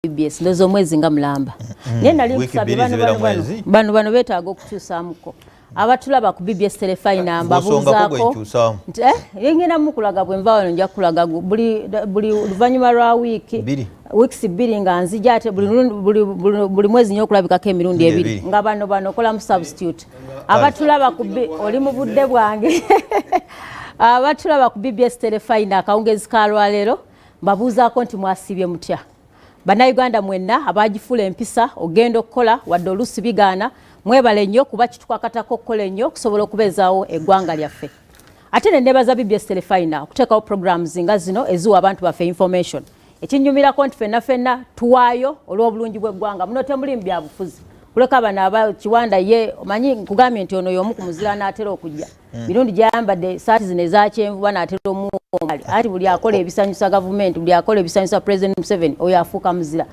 BBS ndozo mwezi nga mulamba naye nali kusabye bano betaaga okukyusaamuko abatulaba ku BBS telefayina mbabuuzaako yengena mukulaga bwe nva wano nja kulaga buli luvannyuma lwa weeks bbiri nga nzija ate buli mwezi nnyo okulabikako emirundi ebiri nga bano kola mu substitute abatulaba ku oli mu budde bwange abatulaba ku BBS telefayina akawungezi ka lwaleero mbabuuzaako nti mwasibye mutya Bannayuganda mwenna abagifula empisa ogenda okukola wadde oluusi bigaana mwebale nnyo kuba kitukakatako okukola ennyo okusobola okubeezaawo eggwanga lyaffe ate ne neebaza BBS telefayina okuteekawo programs nga zino eziwa abantu baffe information ekinnyumirako nti ffenna tuwaayo olw'obulungi bw'eggwanga muno temulimu bya bufuzi kuleka bano abakiwanda ye omanyi nkugambye nti ono y'omu ku muzira n'atera okujja mirundi gyayambadde saati zino eza kyenvu banaatera omuwomali ati buli akola ebisanyusa gavumenti buli akola ebisanyusa President Museveni oyo afuuka muzira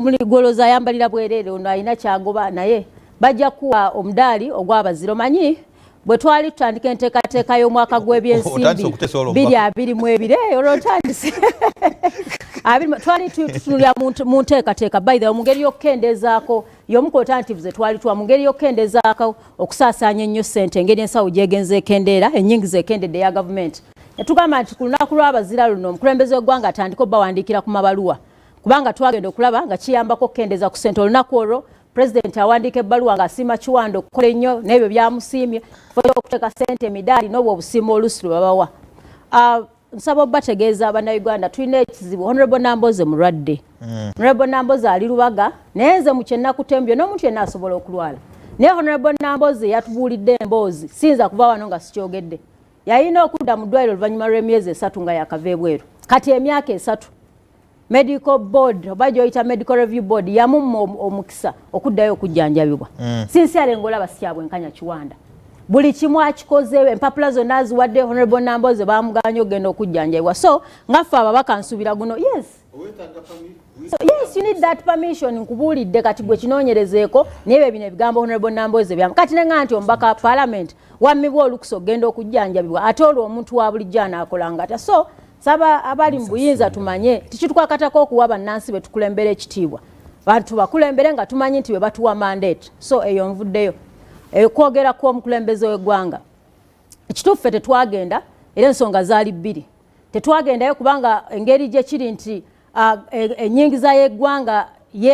buli gwolooza ayambalira bwereere ono alina kyagoba naye bajja kuwa omudaali ogw'abazira omanyi bwe twali tutandika enteekateeka y'omwaka gw'ebyensimbi 2022 olwotandise twali tutunulira mu nteekateeka by the way mu ngeri y'okukendeezaako y'omu ku alternatives twali tuwa mu ngeri y'okukendeezaako okusaasaanya ennyo ssente engeri ensawo gyegenza ekendeera ennyingiza ekendedde eya gavumenti ne tugamba nti ku lunaku lw'abazira luno omukulembeze w'eggwanga atandika obbawandiikira ku mabaluwa kubanga twagenda okulaba nga kiyambako okukendeeza ku ssente olunaku olwo President awandiika ebbaluwa ng'asiima Kiwanda okukola ennyo n'ebyo byamusiimye okuteeka ssente emidaali n'obwo obusiimo oluusi lwe babawa nsaba obbategeeza Bannayuganda tulina ekizibu Honorable Nambooze mulwadde Honorable Nambooze ali Lubaga naye nze mu kyenakutembyo n'omuntu yenna asobola okulwala naye Honorable Nambooze yatubuulidde emboozi siyinza kuva wano nga sikyogedde yalina okudda mu ddwaliro oluvannyuma lw'emyezi 3 nga yakava ebweru kati emyaka 3 Medical Board oba gyoyita Medical Review Board yamumma omukisa okuddayo okujjanjabibwa sinsiale ng'olaba sikyabwenkanya Kiwanda buli kimu akikoze empapula zonna aziwadde Honorable Nambooze bamuganya ogenda okujjanjabibwa so ngaffe ababaka nsubira guno yes you need that permission nkubuulidde kati gwe kinoonyerezeeko n'ebyo bino ebigambo Honorable Nambooze byamu kati nenga nti omubaka Parliament wammibwa olukusa ogenda okujjanjabibwa ate olwo omuntu wa bulijjo anaakolanga ata so saba abali mu buyinza tumanye tikitukakatako okuwa bannansi betukulembera ekitiibwa bantu bakulembere nga tumanyi nti be batuwa mandate so eyo nvuddeyo kwogera kw'omukulembeze w'eggwanga ekituufu tetwagenda era ensonga zaali bbiri tetwagendayo kubanga engeri gye kiri nti ennyingiza y'eggwanga